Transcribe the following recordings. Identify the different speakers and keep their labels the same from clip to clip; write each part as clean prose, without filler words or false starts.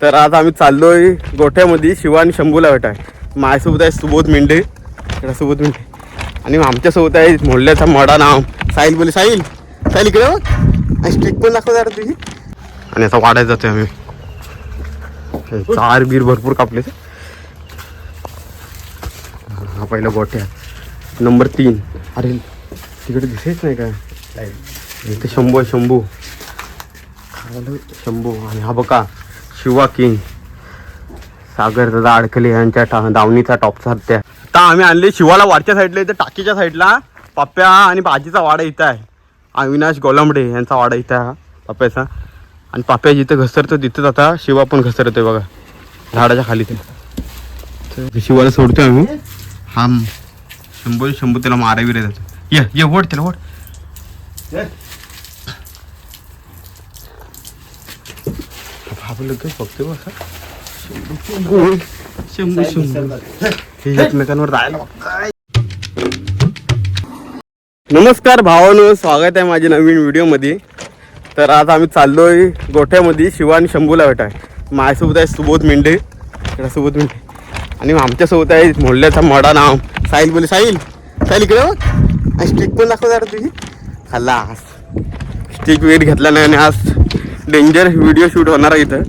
Speaker 1: तर आज आम्ही चाललोय गोठ्यामध्ये शिवा आणि शंभूला भेटाय. माझ्यासोबत आहे सुबोध मेंढे, सुबोध मेंढे आणि आमच्यासोबत आहे मोडल्याचा मडा नाव साहिल. बोले साहिल, साहिल इकडे बघ, स्टिक पण दाखव जरा तुझी. आणि आता वाढायला जातोय आम्ही. चार बीर भरपूर कापले. हा पहिला गोठ्या नंबर 3. अरे तिकडे दिसेच नाही काय. इथे शंभू आहे, शंभू शंभू. आणि हा बघा शिवा किंग, सागर दादा अडकले यांच्या दावणीचा टॉपचा हत्या. आता आम्ही आणले शिवाला वरच्या साईडला, इथे टाकीच्या साईडला पप्प्या आणि भाजीचा वाडा इथं आहे. अविनाश गोलंबडे यांचा वाडा इथं आहे पप्प्याचा. आणि पप्प्या जिथं घसरतो तिथंच आता शिवा पण घसरतोय बघा झाडाच्या खाली. ते शिवाला सोडतोय आम्ही. हा शंभू शंभू त्याला मारावी रे जातो. ये ओढ त्याला ओढ. बघतोय बघा शंभू शंभू हे एकमेकांवर जायला बघताय. नमस्कार भावांनो, स्वागत आहे माझ्या नवीन व्हिडिओमध्ये. तर आज आम्ही चाललोय गोठ्यामध्ये शिवा आणि शंभूला भेटाय. माझ्यासोबत आहे सुबोध मेंढे, सुबोध मेंढे आणि आमच्यासोबत आहे मोडल्याचा मडा नाव साहिल. बोले साहिल, साहिल इकडे बघ, स्टिक पण दाखव जरा तुझी. खाल्ला स्टिक वेट घेतला नाही. आणि आज डेंजर व्हिडिओ शूट होणार आहे इथं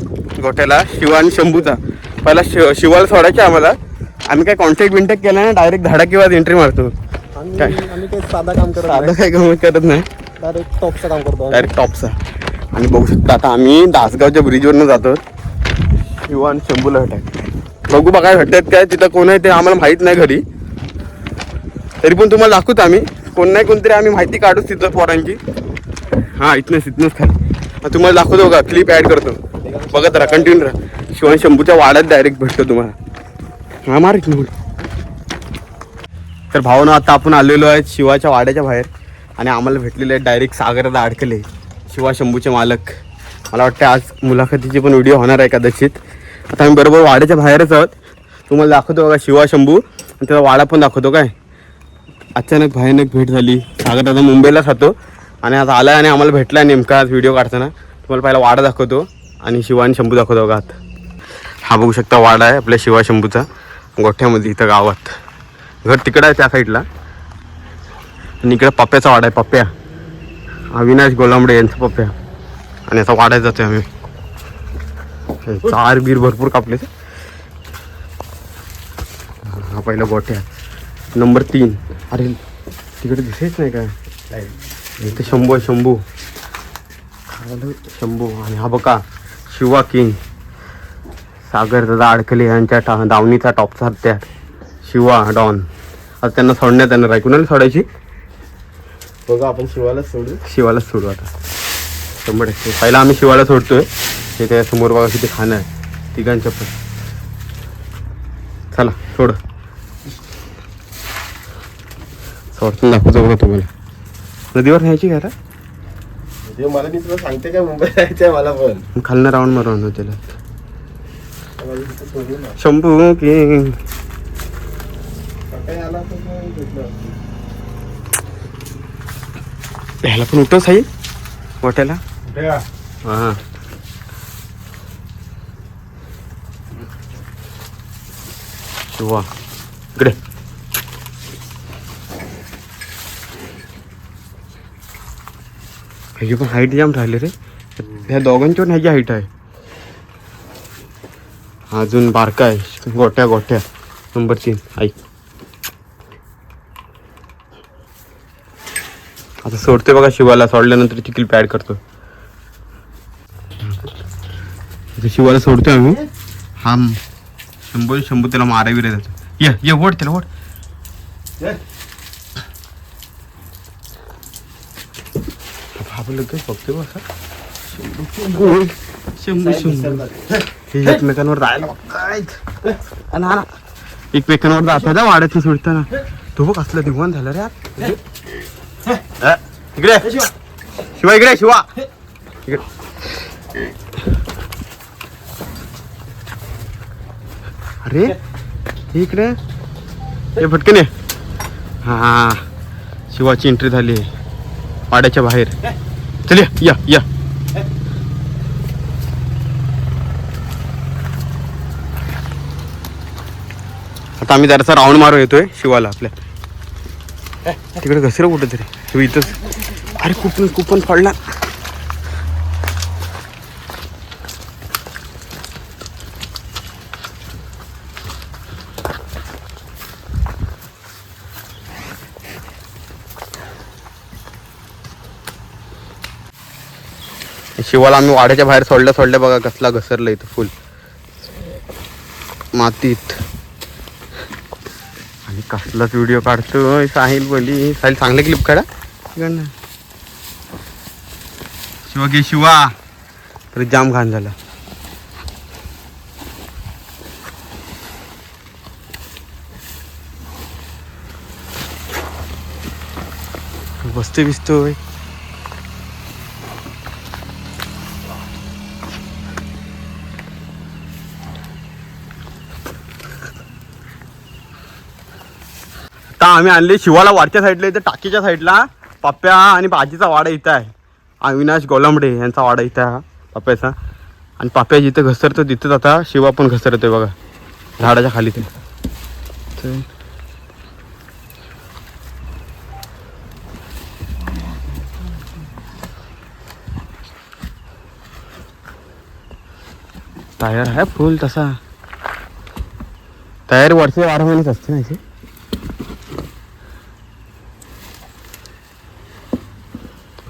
Speaker 1: गोठ्याला शिवा आणि शंभूचा. पहिला शिवाला सोडायचे आम्हाला. आम्ही काय कॉन्टॅक्ट बिंटॅक्ट केला नाही, डायरेक्ट धाडा किंवा एंट्री मारतो.
Speaker 2: आम्ही काही साधा काम
Speaker 1: करत नाही,
Speaker 2: डायरेक्ट टॉपचं काम करतो.
Speaker 1: डायरेक्ट टॉपचा. आणि बघू शकता आता आम्ही दासगावच्या ब्रिजवरनं जातो शिवा आणि शंभूला भेटाय. बघू बघा भेटतात काय, तिथं कोण आहे ते आम्हाला माहीत नाही घरी. तरी पण तुम्हाला दाखवतो आम्ही. कोण नाही कोणतरी आम्ही माहिती काढूच तिथं पोरांची. हां इथनंच खाली तुम्हाला दाखवतो का, क्लिप ॲड करतो. बघत राहा, कंटिन्यू राहा. शिवा आणि शंभूच्या वाड्यात डायरेक्ट भेटतो तुम्हाला. हां मार इथनं. तर भावना आता आपण आलेलो आहे शिवाच्या वाड्याच्या बाहेर. आणि आम्हाला भेटलेले आहेत डायरेक्ट सागर दादा अडकले, शिवा शंभूचे मालक. मला वाटतं आज मुलाखतीची पण व्हिडिओ होणार आहे कदाचित. आता आम्ही बरोबर वाड्याच्या बाहेरच आहोत. तुम्हाला दाखवतो बघा शिवा शंभू आणि त्याचा वाडा पण दाखवतो. काय अचानक भयानक भेट झाली. सागर दादा मुंबईलाच राहतो आणि आता आला आणि आम्हाला भेटला नेमका आज व्हिडिओ काढताना. तुम्हाला पहिला वाडा दाखवतो आणि शिवा आणि शंभू दाखवतो बघा. आत हा बघू शकता वाडा आहे आपल्या शिवा शंभूचा गोठ्यामध्ये इथं गावात. घर तिकडं आहे त्या साईडला. आणि इकडं पप्प्याचा वाडा आहे, पप्प्या अविनाश गोलंबडे यांचा पप्प्या. आणि आता वाड्यात जातोय आम्ही. चार बीर भरपूर कापले. हा पहिला गोठ्या नंबर 3. अरे तिकडे दिसेच नाही काय. इथे शंभू आहे, शंभू शंभू. आणि हा बघा शिवा किंग, सागर दादा अडकले यांच्या दावणीचा टॉपचा हत्या शिवा डॉन. आता त्यांना सोडण्यात येणार आहे. कुणाला सोडायची
Speaker 2: बघा, आपण शिवालाच
Speaker 1: सोडू आता 100%. पहिला आम्ही शिवाला सोडतोय. ते त्या समोर बघा किती खाणं आहे तिघांच्या पण. चला सोड, सोडून दाखवतो बघा तुम्हाला. नदीवर न्यायची घ्या
Speaker 2: मला. मी तुला सांगते काय, मुंबई जायचंय मला पण.
Speaker 1: खालनं राऊंड मारून त्याला. शंभू किंग ह्याला पण उठव साई मोठ्याला. हां शिवा इकडे. ह्याची पण हाईट जाम राहिले रे. ह्या दोघांची पण ह्याची हाईट आहे. अजून बारका आहे गोठ्या नंबर 3. आई आता सोडते बघा शिवाला. सोडल्यानंतर ती क्लिप ॲड करतो. शिवाला सोडतोय आम्ही. हा शंभू त्याला मारावी रे जातो. ये ओढ त्याला ओढ. बघतोय बघा शंभू शंभू हे एकमेकांवर जायला बघताय. एकमेकांवर जाता वाड्यातून सोडताना. तो बघ असला दिवाण झाला रे आत. इकडे शिवा, इकडे शिवा इकडे. अरे इकडे हे भटकन आहे. हा शिवाची एंट्री झाली वाड्याच्या बाहेर. चल या आता आम्ही जरासा राऊंड मारू येतोय शिवाला आपल्या तिकडे घसरं कुठं तरी शिव इथंच. अरे कुपन कुपन पडला. शिवाला आम्ही वाड्याच्या बाहेर सोडल्या बघा कसला घसरला इथं फुल मातीत. आणि कसलाच व्हिडिओ काढतोय साहिल बोली. साहिल चांगले क्लिप काढा शिवा घे शिवा. तरी जाम घाण झाला. बसते बिसतोय. आता आम्ही आणले शिवाला वरच्या साईडला इथे टाकीच्या साईडला. पप्प्या आणि बाजीचा वाडा इथं आहे. अविनाश गोलंबडे यांचा वाडा इथं आहे पप्प्याचा. आणि पप्प्या जिथं घसरतो तिथंच आता शिवा पण घसरतोय बघा झाडाच्या खाली ते. टायर आहे फुल तसा. टायर वर्षे 12 महिनेच असते ना.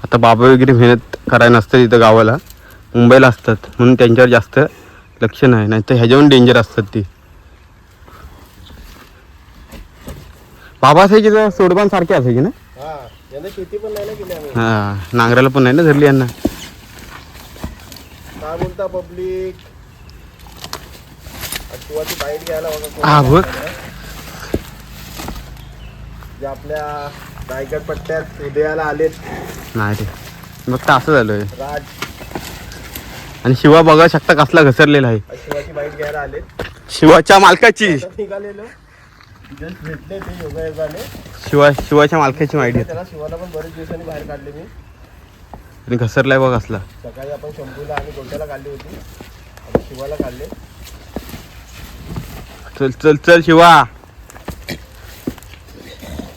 Speaker 1: आता बाबा वगैरे मेहनत करायला नसतं तिथं गावाला, मुंबईला असतात म्हणून त्यांच्यावर जास्त लक्ष नाही. नाही तर ह्याच्याहून डेंजर असतात ती. बाबा असायची तर सोडबान सारखे असायची ना.
Speaker 2: शेती पण नाही ना केली आम्ही.
Speaker 1: हा नांगराला पण नाही ना धरली यांना.
Speaker 2: काय बोलता पब्लिक. शिवाची बाईट घ्यायला
Speaker 1: हा बघ
Speaker 2: जे आपल्या रायगड पट्ट्यात उदयाला आलेत.
Speaker 1: नाही रे मग तर असं झालंय.
Speaker 2: राज
Speaker 1: आणि शिवा बघा शकता कसला घसरलेला आहे.
Speaker 2: शिवाची बाईट घ्यायला आलेत.
Speaker 1: शिवाच्या मालकाची.
Speaker 2: निघालेलो जस्ट भेटले ते योगायोगाने.
Speaker 1: शिवाच्या मालकाची माहिती
Speaker 2: त्याला शिवाला पण बरेच दिवसांनी बाहेर काढले मी.
Speaker 1: आणि घसरलाय बघ असला.
Speaker 2: सकाळी आपण शंभूला आणि गोट्याला काढली होती. आता शिवाला काढले.
Speaker 1: चल चल चल शिवा.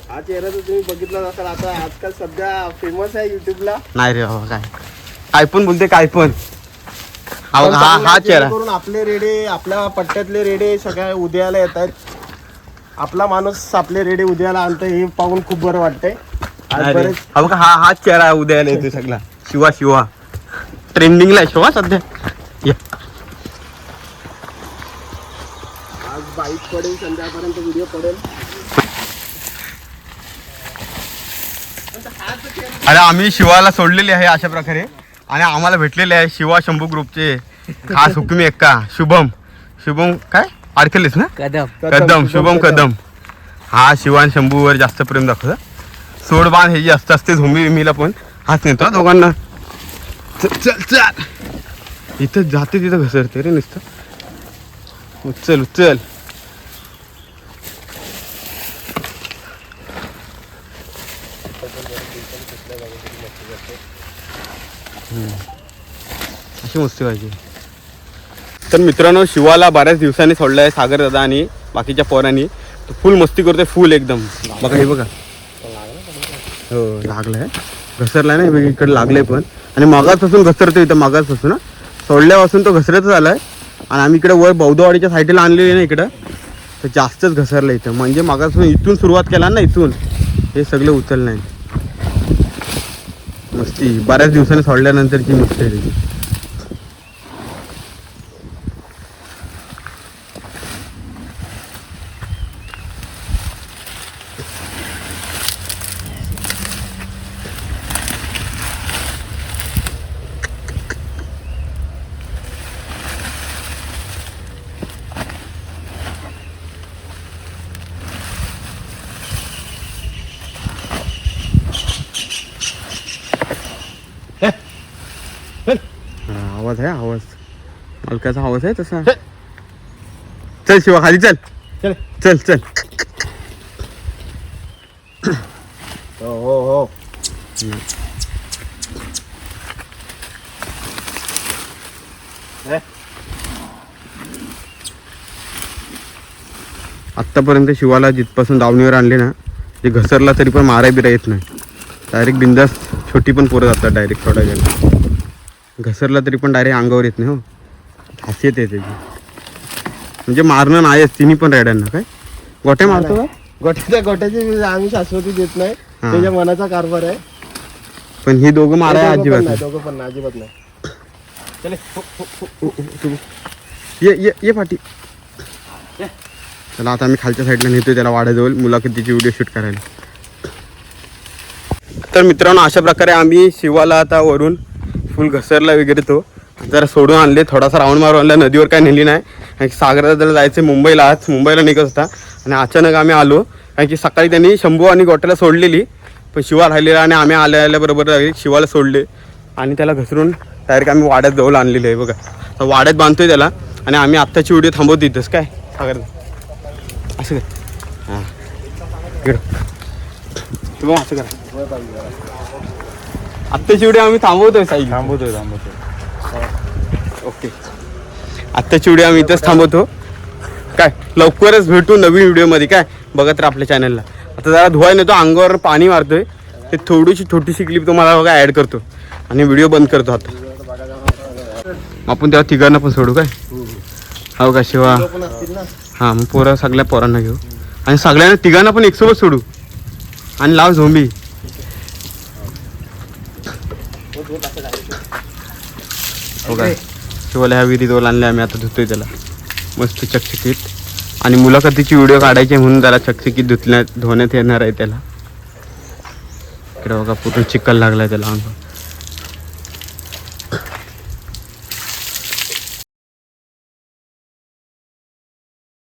Speaker 2: हा चेहरा तर तुम्ही बघितलाच असाल. आता आजकाल सध्या फेमस आहे युट्यूबला.
Speaker 1: नाही रे बाबा काय पण बोलते काय पण. हा चेहरा
Speaker 2: करून आपले रेडे आपल्या पट्ट्यातले रेडे सगळ्या उदयाला येत आहेत. आपला माणूस आपले रेडे उदयाला आणतोय हे पाहून खूप बरं वाटतंय. आज बरेच
Speaker 1: हा चेहरा उद्याला येतोय सगळा. शिवा ट्रेंडिंगला आहे शिवा सध्या.
Speaker 2: आज बाईक पडेल संध्याकाळपर्यंत व्हिडिओ पडेल.
Speaker 1: अरे आम्ही शिवाला सोडलेली आहे अशा प्रकारे. आणि आम्हाला भेटलेले आहे शिवा शंभू ग्रुपचे खास हुकमी एक्का शुभम काय अडकलेस ना कदम शुभम कदम. हा शिवा आणि शंभूवर जास्त प्रेम दाखवतो. सोडबाण हे जे असते झोंबी विमीला पण हाच नेतो दोघांना. चल चल इथं जाते तिथं घसरते रे नुसतं. उचल अशी मस्ती पाहिजे. तर मित्रांनो शिवाला बऱ्याच दिवसांनी सोडलं आहे सागर दादा आणि बाकीच्या पोरांनी. तो फुल मस्ती करतोय फुल एकदम. बघा हे बघा हो लागलंय घसरलाय ना इकडे लागलंय पण. आणि मगाचपासून घसरतोय इथं मगाचपासून सोडल्यापासून तो घसरतच आलाय. आणि आम्ही इकडे वर बौद्धवाडीच्या साईडला आणलेली ना इकडं तर जास्तच घसरलं इथं. म्हणजे मगापासून इथून सुरुवात केला ना इथून हे सगळं उचललं नाही. मस्ती बऱ्याच दिवसांनी सोडल्यानंतरची मस्ती आहे त्याची. आवाज आहे आवाज हलकाचा आवाज आहे तसा. चल शिवा खाली चल चल चल.
Speaker 2: हो
Speaker 1: आत्तापर्यंत शिवाला जिथपासून दावणीवर आणले ना ते घसरला तरी पण मारा बिरा येत नाही. डायरेक्ट बिंदास छोटी पण पोरं जातात डायरेक्ट सोडायला. घसरला तरी पण डायरेक्ट अंगावर येत नाही. हो खासियत आहे त्याची. म्हणजे मारणं नाहीच तिन्ही पण रेड्यांना. काय गोटे मारतो का?
Speaker 2: गोट्याची आम्ही शाश्वती देत नाही. त्याच्या मनाचा कारभार आहे.
Speaker 1: पण ही दोघं माराय अजिबात नाही.
Speaker 2: दोघं पण नाही, अजिबात नाही. चले
Speaker 1: ये पाठी. चला आता आम्ही खालच्या साईडला नेतोय त्याला वाड्याजवळ मुलाखतीची व्हिडिओ शूट करायला. तर मित्रांनो अशा प्रकारे आम्ही शिवाला आता वरून फुल घसरला वगैरे तो जरा सोडून आणले. थोडासा राऊंड मारून आणला. नदीवर काय नेली नाही कारण की सागरात जरा जायचं मुंबईला. आज मुंबईला निघत होता आणि अचानक आम्ही आलो कारण की सकाळी त्यांनी शंभू आणि गोट्याला सोडलेली पण शिवा राहिलेला आणि आम्ही आल्याबरोबर शिवाला सोडले आणि त्याला घसरून डायरेक्ट आम्ही वाड्यात जवळ आणलेलं आहे. बघा तर वाड्यात बांधतोय त्याला आणि आम्ही आत्ताची व्हिडिओ थांबवतो इथंच. काय सागरात असं काय हां इकडं बघ असं करा. आत्ताची व्हिडिओ आम्ही थांबवतोय साई.
Speaker 3: थांबवतोय
Speaker 1: ओके आत्ताची व्हिडिओ आम्ही इथंच थांबवतो. काय लवकरच भेटू नवीन व्हिडिओमध्ये. काय बघत राहा आपल्या चॅनलला. आता जरा धुवाय नेतो अंगावर पाणी मारतोय ते थोडीशी छोटीशी क्लिप तुम्हाला बघा ॲड करतो आणि व्हिडिओ बंद करतो. आता आपण तेव्हा तिघांना पण सोडू. काय हो का शिवा? हां मग पोरं सगळ्या पोरांना घेऊ आणि सगळ्यांना तिघांना पण एकसोबत सोडू आणि लाव झोंबी. हो काय शिवाला ह्या विहिरीजवळ आणले आम्ही. आता धुतोय त्याला मस्त चकचकीत आणि मुलाखतीची व्हिडिओ काढायची म्हणून त्याला चकचकीत धुण्यात येणार आहे त्याला. इकडे बघा पूर्ण चिखल लागलाय त्याला अंगावर.